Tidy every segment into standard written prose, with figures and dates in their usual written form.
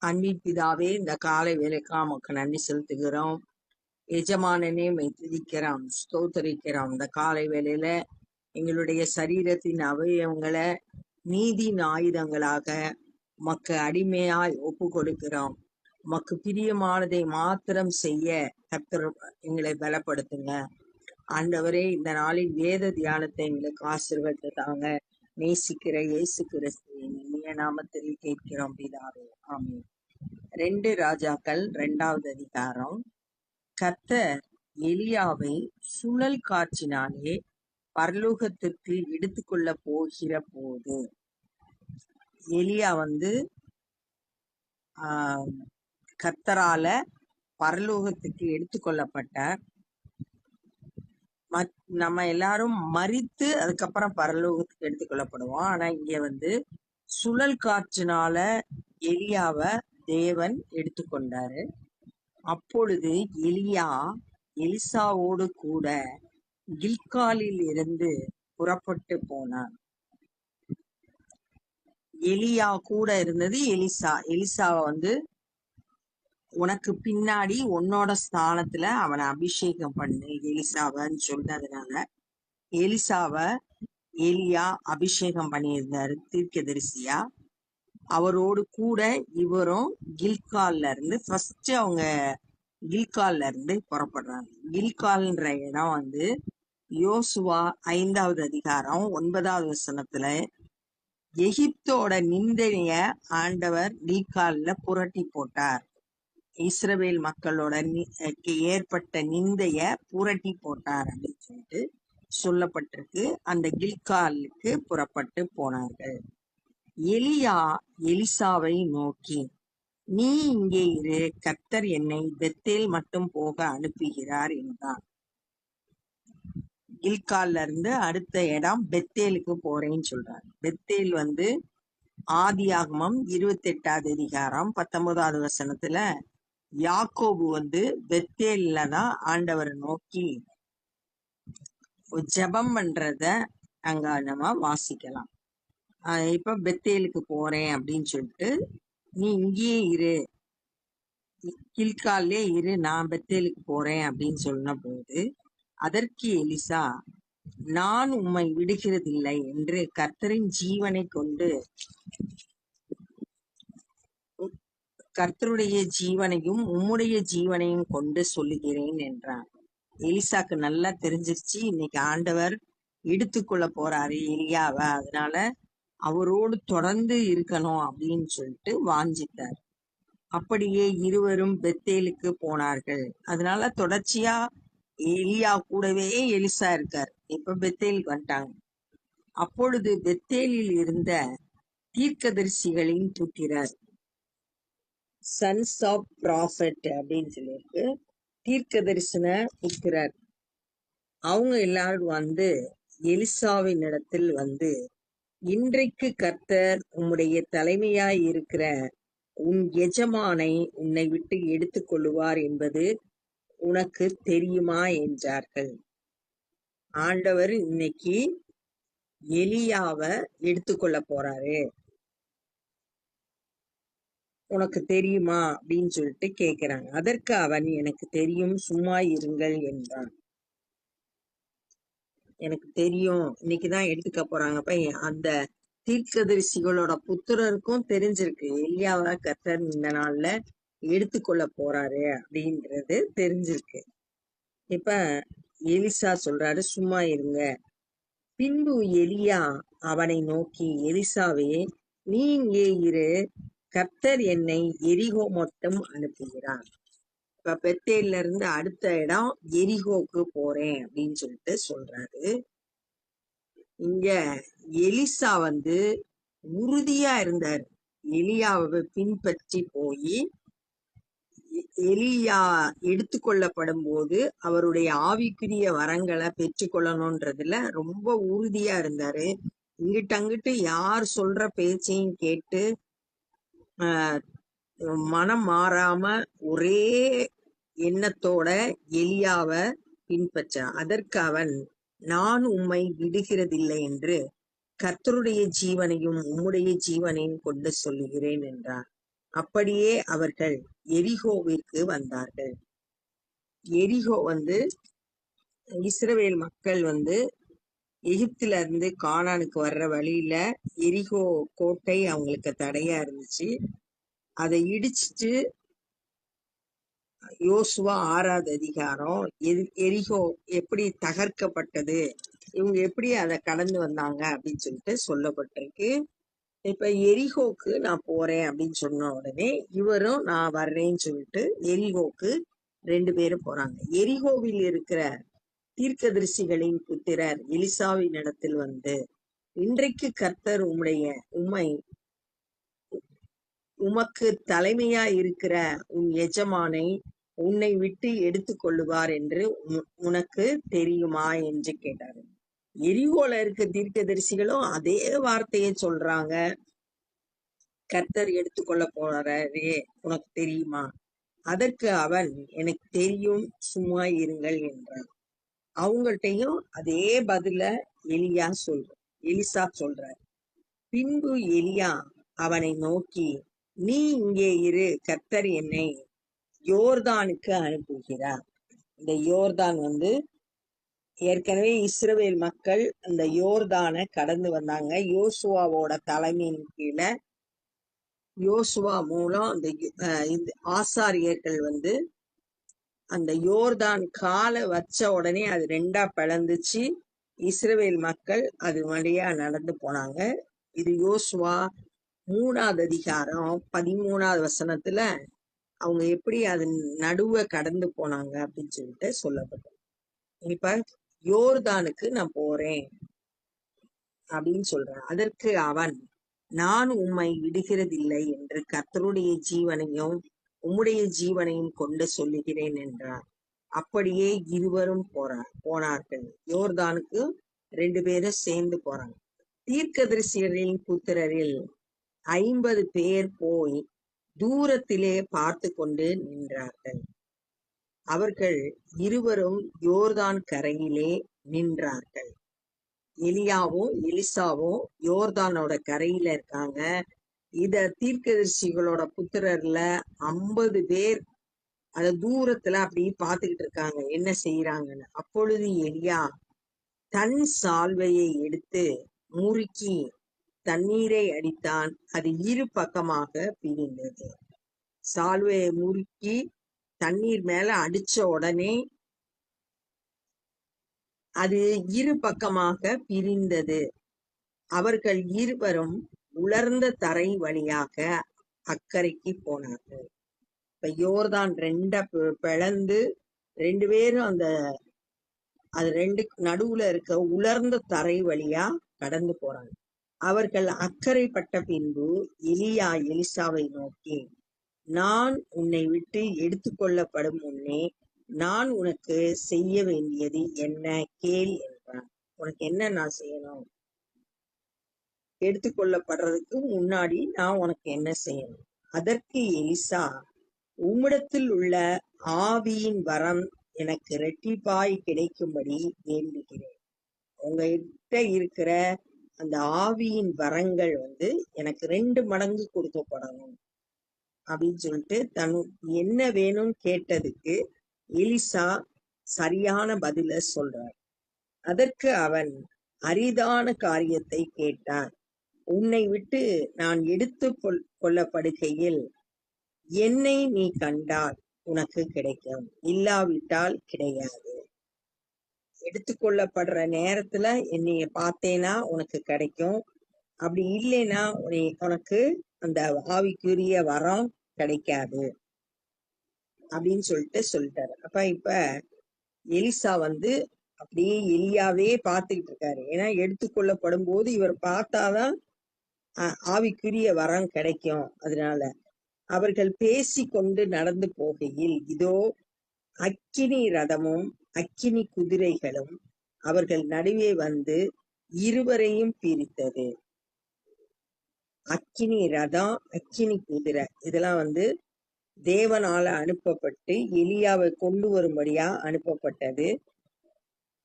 அன்பின் பிதாவே, இந்த காலை வேலைக்காக உமக்கு நன்றி செலுத்துகிறோம். எஜமானனே மெய் துதிக்கிறோம், ஸ்தோத்தரிக்கிறோம். இந்த காலை வேளையில எங்களுடைய சரீரத்தின் அவயவங்களை நீதியின் ஆயுதங்களாக உமக்கு அடிமையாய் ஒப்பு கொடுக்கிறோம். உமக்கு பிரியமானதை மாத்திரம் செய்ய கர்த்தர் எங்களை பலப்படுத்துங்க. ஆண்டவரே, இந்த நாளில் வேத தியானத்தை எங்களுக்கு ஆசீர்வதித்தாங்க. நேசிக்கிற இயேசு கிறிஸ்துவின் இனிய நாமத்தில் கேட்கிறோம் பிதாவே, ஆமென். 2 ராஜாக்கள் 2வது அதிகாரம். கர்த்தர் எலியாவை சுழல் காற்றினாலே பரலோகத்திற்கு எடுத்துக்கொள்ள போகிற போது, எலியா கர்த்தரால பரலோகத்துக்கு எடுத்துக்கொள்ளப்பட்டார். நம்ம எல்லாரும் மரித்து அதுக்கப்புறம் பரலோகத்துக்கு எடுத்துக்கொள்ளப்படுவோம். ஆனா இங்க சுழல் காற்றினால எலியாவை தேவன் எடுத்துக்கொண்டாரு. அப்பொழுது எலியா எலிசாவோடு கூட கில்காலில் இருந்து புறப்பட்டு போனான். எலியா கூட இருந்தது எலிசாவை உனக்கு பின்னாடி உன்னோட ஸ்தானத்துல அவனை அபிஷேகம் பண்ணு எலிசாவன்னு சொன்னதுனால எலிசாவை எலியா அபிஷேகம் பண்ணியிருந்தாரு தீர்க்கதரிசியா. அவரோடு கூட இவரும் கில்கால்ல இருந்து அவங்க கில்கால்ல இருந்து புறப்படுறாங்க. கில்கால்ன்ற இடம் யோசுவா 5வது அதிகாரம் 9வது வசனத்துல எகிப்தோட நிந்தைய ஆண்டவர் கில்கால்ல புரட்டி போட்டார். இஸ்ரவேல் மக்களோட ஏற்பட்ட நிந்தைய புரட்டி போட்டார் அப்படின்னு சொல்லிட்டு சொல்லப்பட்டிருக்கு. அந்த கில்காலுக்கு புறப்பட்டு போனார்கள். எலியா எலிசாவை நோக்கி, நீ இங்கே இரு, கர்த்தர் என்னை பெத்தேல் மட்டும் போக அனுப்புகிறார் என்றான். கில்கால்ல இருந்து அடுத்த இடம் பெத்தேலுக்கு போறேன்னு சொல்றாரு. பெத்தேல் ஆதியாகமம் 28வது அதிகாரம் 19வது வசனத்துல யாக்கோபு பெத்தேல்ல தான் ஆண்டவரை நோக்கி ஜெபம் பண்றத அங்க நம்ம வாசிக்கலாம். இப்ப பெத்தேலுக்கு போறேன் அப்படின்னு சொல்லிட்டு, நீ இங்கேயே இரு, கில்கால்லே இரு, நான் பெத்தேலுக்கு போறேன் அப்படின்னு சொன்ன போது, அதற்கு எலிசா, நான் உம்மை விடுகிறதில்லை என்று கர்த்தரின் ஜீவனை கொண்டு கர்த்தருடைய ஜீவனையும் உம்முடைய ஜீவனையும் கொண்டு சொல்லுகிறேன் என்றான். எலிசாக்கு நல்லா தெரிஞ்சிருச்சு, இன்னைக்கு ஆண்டவர் எடுத்துக்கொள்ள போறாரு எலியாவ, அதனால அவரோடு தொடர்ந்து இருக்கணும் அப்படின்னு சொல்லிட்டு வாஞ்சித்தார். அப்படியே இருவரும் பெத்தேலுக்கு போனார்கள். அதனால தொடர்ச்சியா எலியா கூடவே எலிசா இருக்கார். இப்ப பெத்தேலுக்கு வந்துட்டாங்க. அப்பொழுது பெத்தேலில் இருந்த தீர்க்கதரிசிகளின் புத்திரர், சன்ஸ் ஆஃப் ப்ராஃபட் அப்படின்னு சொல்லியிருக்கு, தீர்க்க தரிசன புத்திரர், அவங்க எல்லாரும் எலிசாவின் இடத்தில் இன்றைக்கு கர்த்தர் உம்முடைய தலைமையாய் இருக்கிற உன் எஜமானை உன்னை விட்டு எடுத்துக்கொள்ளுவார் என்பது உனக்கு தெரியுமா என்றார்கள். ஆண்டவர் இன்னைக்கு எலியாவை எடுத்துக்கொள்ள போறாரு, உனக்கு தெரியுமா அப்படின்னு சொல்லிட்டு கேக்குறாங்க. அதற்கு அவன், எனக்கு தெரியும், சும்மா இருங்கள் என்றான். எனக்கு தெரியும், இன்னைக்குதான் எடுத்துக்க போறாங்கப்ப. அந்த தீர்க்கதரிசிகளோட புத்திரருக்கும் தெரிஞ்சிருக்கு எலியாவை கர்த்தர் இந்த நாள்ல எடுத்துக்கொள்ள போறாரு அப்படின்றது தெரிஞ்சிருக்கு. இப்ப எலிசா சொல்றாரு, சும்மா இருங்க. பின்பு எலியா அவனை நோக்கி, எலிசாவே, நீ இங்கே இரு, கர்த்தர் என்னை எரிகோ மட்டும் அனுப்புகிறார். இப்ப பெத்தேல்ல இருந்து அடுத்த இடம் எரிகோக்கு போறேன் அப்படின்னு சொல்லிட்டு சொல்றாரு. இங்க எலிசா உறுதியா இருந்தார். எலியாவை பின்பற்றி போய் எலியா எடுத்துக்கொள்ளப்படும் போது அவருடைய ஆவிக்குரிய வரங்களை பெற்றுக்கொள்ளணும்ன்றதுல ரொம்ப உறுதியா இருந்தாரு. இங்கிட்ட அங்கிட்டு யார் சொல்ற பேச்சையும் கேட்டு மனம் மாறாம ஒரே எண்ணத்தோட எலியாவை பின்பற்றான். அதற்கு அவன், நான் உம்மை விடுகிறதில்லை என்று கர்த்தருடைய ஜீவனையும் உம்முடைய ஜீவனையும் கொண்டு சொல்லுகிறேன் என்றார். அப்படியே அவர்கள் எரிகோவிற்கு வந்தார்கள். எரிகோ இஸ்ரவேல் மக்கள் எகிப்துல இருந்து கானானுக்கு வர்ற வழியில எரிகோ கோட்டை அவங்களுக்கு தடையா இருந்துச்சு. அதை இடிச்சிட்டு யோசுவா 6வது அதிகாரம் எரிகோ எப்படி தகர்க்கப்பட்டது, இவங்க எப்படி அதை கடந்து வந்தாங்க அப்படின்னு சொல்லிட்டு சொல்லப்பட்டிருக்கு. இப்ப எரிகோக்கு நான் போறேன் அப்படின்னு சொன்ன உடனே இவரும் நான் வர்றேன்னு சொல்லிட்டு எரிகோக்கு 2 பேரும் போறாங்க. எரிகோவில் இருக்கிற தீர்க்கதரிசிகளின் புத்திரர் எலிசாவின் இடத்தில் இன்றைக்கு கர்த்தர் உமக்கு தலைமையா இருக்கிற உன் எஜமானை உன்னை விட்டு எடுத்துக் கொள்ளுவார் என்று உனக்கு தெரியுமா என்று கேட்டாரு. எரிகோல இருக்க தீர்க்கதரிசிகளும் அதே வார்த்தையை சொல்றாங்க. கர்த்தர் எடுத்துக்கொள்ள போறாரே, உனக்கு தெரியுமா? அதற்கு அவன், எனக்கு தெரியும், சும்மா இருங்கள் என்றான். அவங்கள்ட்டையும் அதே பதில எலிசா சொல்றார். பின்பு எலியா அவனை நோக்கி, நீ இங்கே இரு, கர்த்தர் என்னை யோர்தானுக்கு அனுப்புகிறார். இந்த யோர்தான் ஏற்கனவே இஸ்ரவேல் மக்கள் அந்த யோர்தானை கடந்து வந்தாங்க. யோசுவாவோட தலைமையின் கீழே யோசுவா மூலம் அந்த ஆசாரியர்கள் அந்த யோர்தான் காலை வச்ச உடனே அது 2ஆ பிளந்துச்சு. இஸ்ரவேல் மக்கள் அது வழியா நடந்து போனாங்க. இது யோசுவா 3வது அதிகாரம் 13வது வசனத்துல அவங்க எப்படி அது நடுவ கடந்து போனாங்க அப்படின்னு சொல்லிட்டு சொல்லப்பட்டது. இப்ப யோர்தானுக்கு நான் போறேன் அப்படின்னு சொல்றான். அதற்கு அவன், நான் உம்மை விடுகிறதில்லை என்று கர்த்தருடைய ஜீவனையும் உம்முடைய ஜீவனையும் கொண்டு சொல்லுகிறேன் என்றார். அப்படியே இருவரும் போனார்கள். யோர்தானுக்கு 2 பேரும் சேர்ந்து போறாங்க. தீர்க்கதரிசிகளின் புத்திரரில் 50 பேர் போய் தூரத்திலே பார்த்து கொண்டு நின்றார்கள். அவர்கள் இருவரும் யோர்தான் கரையிலே நின்றார்கள். எலியாவும் எலிசாவும் யோர்தானோட கரையில இருக்காங்க. இத தீர்க்கதரிசிகளோட புத்திரர்ல 50 பேர் அத தூரத்துல அப்படி பாத்துக்கிட்டு இருக்காங்க என்ன செய்யறாங்கன்னு. அப்பொழுது எலியா தன் சால்வையை எடுத்து முறுக்கி தண்ணீரை அடித்தான். அது இரு பக்கமாக பிரிந்தது. சால்வையை முறுக்கி தண்ணீர் மேல அடிச்ச உடனே அது இரு பக்கமாக பிரிந்தது. அவர்கள் இருவரும் உலர்ந்த தரை வழியாக அக்கறைக்கு போனார்கள். இப்ப யோர்தான் 2 பிளந்து 2 பேரும் அது 2 நடுவுல இருக்க உலர்ந்த தரை வழியா கடந்து போறாங்க. அவர்கள் அக்கறைப்பட்ட பின்பு எலியா எலிசாவை நோக்கி, நான் உன்னை விட்டு எடுத்துக்கொள்ளப்படும் முன்னே நான் உனக்கு செய்ய வேண்டியது என்ன கேள் என்றான். உனக்கு என்ன நான் செய்யணும்? எடுத்துக்கொள்ளப்படுறதுக்கு முன்னாடி நான் உனக்கு என்ன செய்யணும்? அதற்கு எலிசா, உம்மிடத்தில் உள்ள ஆவியின் வரம் எனக்கு இரட்டிப்பாய் கிடைக்கும்படி வேண்டுகிறேன். உங்ககிட்ட இருக்கிற அந்த ஆவியின் வரங்கள் எனக்கு 2 மடங்கு கொடுக்கப்படணும் அப்படின்னு சொல்லிட்டு என்ன வேணும்னு கேட்டதுக்கு எலிசா சரியான பதில சொல்றார். அதற்கு அவன், அரிதான காரியத்தை கேட்டார். உன்னை விட்டு நான் எடுத்து கொள்ளப்படுகையில் என்னை நீ கண்டால் உனக்கு கிடைக்கும், இல்லாவிட்டால் கிடையாது. எடுத்துக்கொள்ளப்படுற நேரத்துல என்னைய பார்த்தேனா உனக்கு கிடைக்கும், அப்படி இல்லைன்னா உனக்கு அந்த ஆவிக்குரிய வரம் கிடைக்காது அப்படின்னு சொல்லிட்டாரு. இப்ப எலிசா அப்படியே எலியாவே பார்த்துக்கிட்டு இருக்காரு. ஏன்னா எடுத்துக்கொள்ளப்படும் போது இவர் பார்த்தாதான் ஆவிக்குரிய வரம் கிடைக்கும். அதனால அவர்கள் பேசி கொண்டு நடந்து போகையில் இதோ அக்கினி ரதமும் அக்கினி குதிரைகளும் அவர்கள் நடுவே இருவரையும் பிரித்தது. அக்கினி ரதம், அக்கினி குதிரை இதெல்லாம் தேவனால அனுப்பப்பட்டு எலியாவை கொண்டு வரும்படியா அனுப்பப்பட்டது.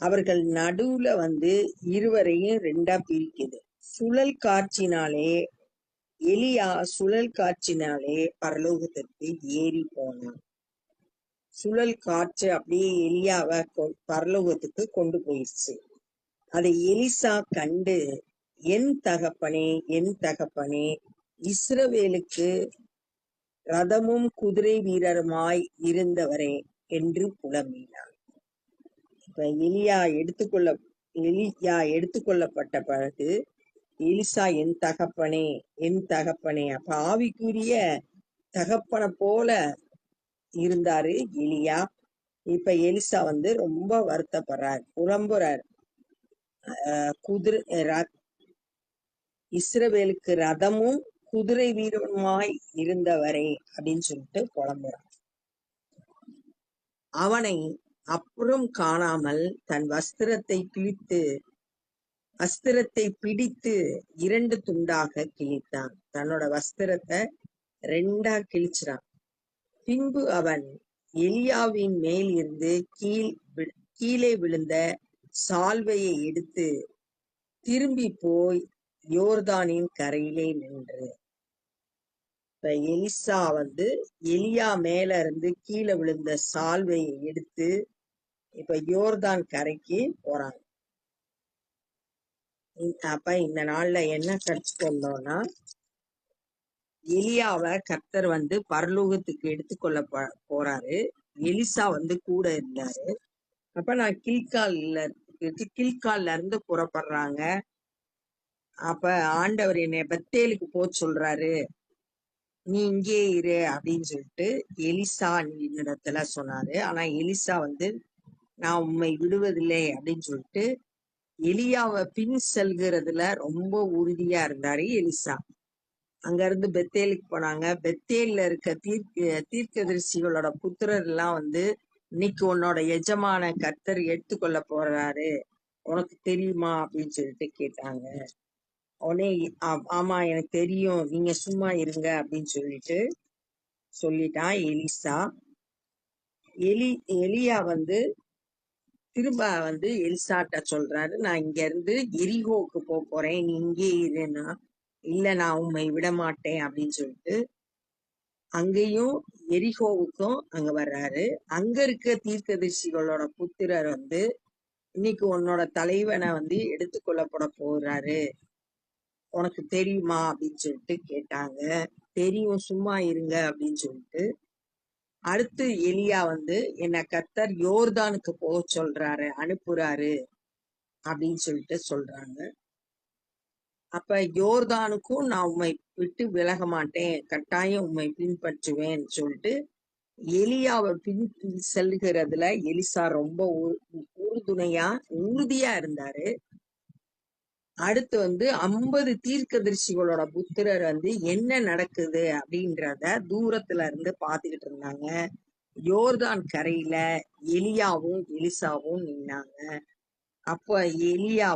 அவர்கள் நடுவுல இருவரையும் 2ஆ பிரிக்குது. சுழல் காற்றினாலே எலியா சுழல் காற்றினாலே பரலோகத்திற்கு ஏறி போனான். சுழல் காற்று அப்படியே எலியாவை பரலோகத்துக்கு கொண்டு போயிடுச்சு. அதை எலிசா கண்டு, என் தகப்பனே, என் தகப்பனே, இஸ்ரவேலுக்கு ரதமும் குதிரை வீரருமாய் இருந்தவரே என்று புலம்பினான். இப்ப எலியா எடுத்துக்கொள்ளப்பட்ட பிறகு எலிசா என் தகப்பனே, என் தகப்பனே. அப்ப ஆவிக்குரிய தகப்பனை போல இருந்தாரு எலியா. இப்ப எலிசா ரொம்ப வருத்தப்படுறார், புலம்புறார். இஸ்ரவேலுக்கு ரதமும் குதிரை வீரனுமாய் இருந்தவரே அப்படின்னு சொல்லிட்டு புலம்புறான். அவனை அப்புறம் காணாமல் தன் வஸ்திரத்தை பிடித்து 2 துண்டாக கிழித்தான். தன்னோட வஸ்திரத்தை 2ஆ கிழிச்சிறான். பின்பு அவன் எலியாவின் மேல் இருந்து கீழே விழுந்த சால்வையை எடுத்து திரும்பி போய் யோர்தானின் கரையிலே நின்று. இப்ப எலிசா எலியா மேல இருந்து கீழே விழுந்த சால்வையை எடுத்து இப்ப யோர்தான் கரைக்கு போறாங்க. அப்ப இந்த நாள்ல என்ன கற்றுக்கொண்டோம்னா, எலியாவை கர்த்தர் பரலோகத்துக்கு எடுத்துக்கொள்ள போறாரு. எலிசா கூட இருந்தாரு. அப்ப நான் கில்கால்ல இருந்து புறப்படுறாங்க. அப்ப ஆண்டவர் என்னை பெத்தேலுக்கு சொல்றாரு, நீ இங்கே இரு அப்படின்னு சொல்லிட்டு எலிசா இடத்துல சொன்னாரு. ஆனா எலிசா நான் உண்மை விடுவதில்லை அப்படின்னு சொல்லிட்டு எலியாவை பின் செல்கிறதுல ரொம்ப உறுதியா இருந்தாரு எலிசா. அங்க இருந்து பெத்தேலுக்கு போனாங்க. பெத்தேல்ல இருக்க தீர்க்கதரிசிகளோட புத்திரர் எல்லாம் இன்னைக்கு உன்னோட எஜமான கர்த்தர் எடுத்துக்கொள்ள போறாரு, உனக்கு தெரியுமா அப்படின்னு சொல்லிட்டு கேட்டாங்க. உடனே ஆமா எனக்கு தெரியும், நீங்க சும்மா இருங்க அப்படின்னு சொல்லிட்டான் எலிசா. எலியா திரும்ப எலிசாட்ட சொல்றாரு, நான் இங்க இருந்து எரிகோவுக்கு போறேன், நீ இங்கே இருன்னா. இல்ல நான் உண்மை விட மாட்டேன் அப்படின்னு சொல்லிட்டு அங்கேயும் எரிகோவுக்கும் அங்க வர்றாரு. அங்க இருக்க தீர்க்கதரிசிகளோட புத்திரர் இன்னைக்கு உன்னோட தலைவனை எடுத்துக்கொள்ளப்பட போறாரு, உனக்கு தெரியுமா அப்படின்னு சொல்லிட்டு கேட்டாங்க. தெரியும், சும்மா இருங்க அப்படின்னு சொல்லிட்டு அடுத்து எலியா என்னை கர்த்தர் யோர்தானுக்கு போக சொல்றாரு, அனுப்புறாரு அப்படின்னு சொல்லிட்டு சொல்றாங்க. அப்ப யோர்தானுக்கும் நான் உண்மை விட்டு விலக மாட்டேன், கட்டாயம் உண்மை பின்பற்றுவேன் சொல்லிட்டு எலியாவை பின் செல்கிறதுல எலிசா ரொம்ப உறுதியா இருந்தாரு. அடுத்து 50 தீர்க்கதரிசிகளோட புத்திரர் என்ன நடக்குது அப்படின்றத தூரத்துல இருந்து பாத்துக்கிட்டு இருந்தாங்க. யோர்தான் கரையில எலியாவும் எலிசாவும் நின்னாங்க. அப்ப எலியா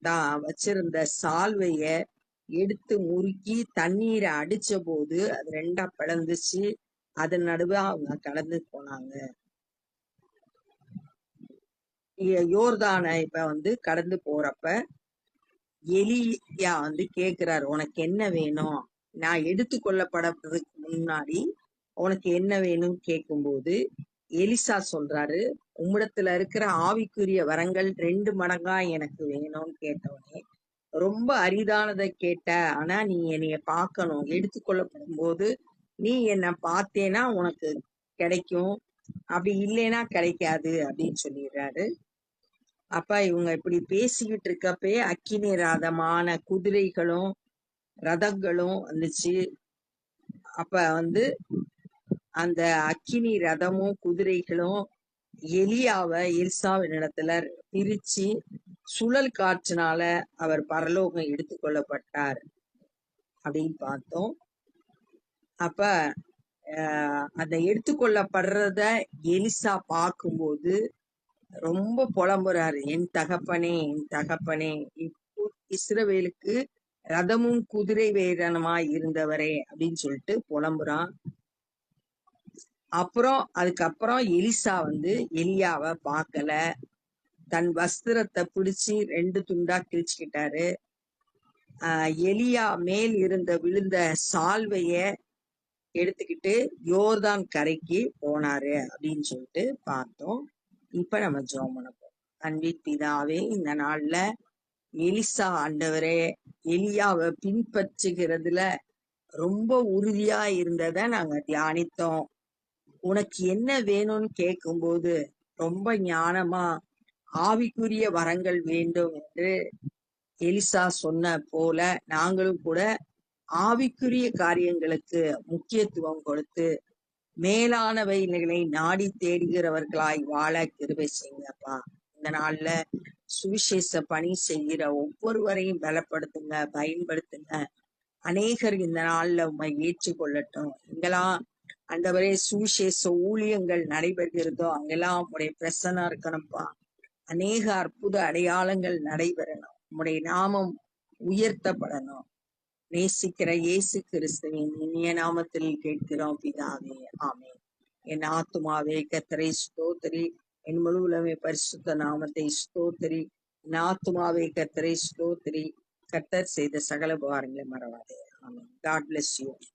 தான் வச்சிருந்த சால்வைய எடுத்து முறுக்கி தண்ணீரை அடிச்ச போது அது 2ஆ பிளந்துச்சு. அதன் நடுவே அவங்க கடந்து போனாங்க. யோர்தானை இப்ப கடந்து போறப்ப எலியா கேக்குறாரு, உனக்கு என்ன வேணும், நான் எடுத்துக்கொள்ளப்படுறதுக்கு முன்னாடி உனக்கு என்ன வேணும்னு கேட்கும்போது எலிசா சொல்றாரு, உம்மிடத்துல இருக்கிற ஆவிக்குரிய வரங்கள் 2 மடங்கா எனக்கு வேணும்னு கேட்டவனே, ரொம்ப அரிதானதை கேட்ட, ஆனா நீ என்னைய பார்க்கணும், எடுத்துக்கொள்ளப்படும் போது நீ என்ன பார்த்தேன்னா உனக்கு கிடைக்கும், அப்படி இல்லைன்னா கிடைக்காது அப்படின்னு சொல்லிடுறாரு. அப்ப இவங்க இப்படி பேசிக்கிட்டு இருக்கப்பே அக்கினி ரதமான குதிரைகளும் ரதங்களும் வந்துச்சு. அப்ப அந்த அக்கினி ரதமும் குதிரைகளும் எலியாவை எலிசாவின் இடத்துல பிரிச்சு சுழல் காற்றினால அவர் பரலோகம் எடுத்துக்கொள்ளப்பட்டார் அப்படின்னு பார்த்தோம். அப்ப அந்த எடுத்துக்கொள்ளப்படுறத எலிசா பார்க்கும்போது ரொம்ப புலம்புறாரு, என் தகப்பனே, என் தகப்பனே, இஸ்ரவேலுக்கு ரதமும் குதிரை வீரனுமாய் இருந்தவரே அப்படின்னு சொல்லிட்டு புலம்புறான். அதுக்கப்புறம் எலிசா எலியாவை பார்க்கல, தன் வஸ்திரத்தை பிடிச்சு 2 துண்டா கிழிச்சுக்கிட்டாரு. எலியா மேல் விழுந்த சால்வைய எடுத்துக்கிட்டு யோர்தான் கரைக்கு போனாரு அப்படின்னு சொல்லிட்டு பார்த்தோம். இப்ப நம்ம ஜெபம் பண்ண போறோம். அன்பின் பிதாவே, இந்த நாள்ல எலிசா ஆண்டவரே எலியாவை பின்பற்றுகிறதுல ரொம்ப உறுதியா இருந்ததை நாங்க தியானித்தோம். உனக்கு என்ன வேணும்னு கேட்கும்போது ரொம்ப ஞானமா ஆவிக்குரிய வரங்கள் வேண்டும் என்று எலிசா சொன்ன போல நாங்களும் கூட ஆவிக்குரிய காரியங்களுக்கு முக்கியத்துவம் கொடுத்து மேலானவைகளை நாடி தேடுகிறவர்களாய் வாழ கிருபை செய்யுங்கப்பா. இந்த நாள்ல சுவிசேஷ பணி செய்கிற ஒவ்வொருவரையும் பலப்படுத்துங்க, பயன்படுத்துங்க. அநேகர் இந்த நாள்ல உண்மை ஏற்றுக்கொள்ளட்டும். எங்கெல்லாம் ஆண்டவரே சுவிசேஷ ஊழியங்கள் நடைபெறுகிறதோ அங்கெல்லாம் உங்களுடைய பிரசன்னா இருக்கணும்ப்பா. அநேக அற்புத அடையாளங்கள் நடைபெறணும். உம்முடைய நாமம் உயர்த்தப்படணும். நேசிக்கிற இயேசு கிறிஸ்துவின் இனிய நாமத்தில் கேட்கிறோம் பிதாவே, ஆமென். என் ஆத்துமாவே கர்த்தரை ஸ்தோத்திரி, என் முழு உலகமே பரிசுத்த நாமத்தை ஸ்தோத்திரி. என் ஆத்துமாவே கர்த்தரை ஸ்தோத்திரி, கர்த்தர் செய்த சகல உபகாரங்களை மறவாதே. ஆமென். God bless you.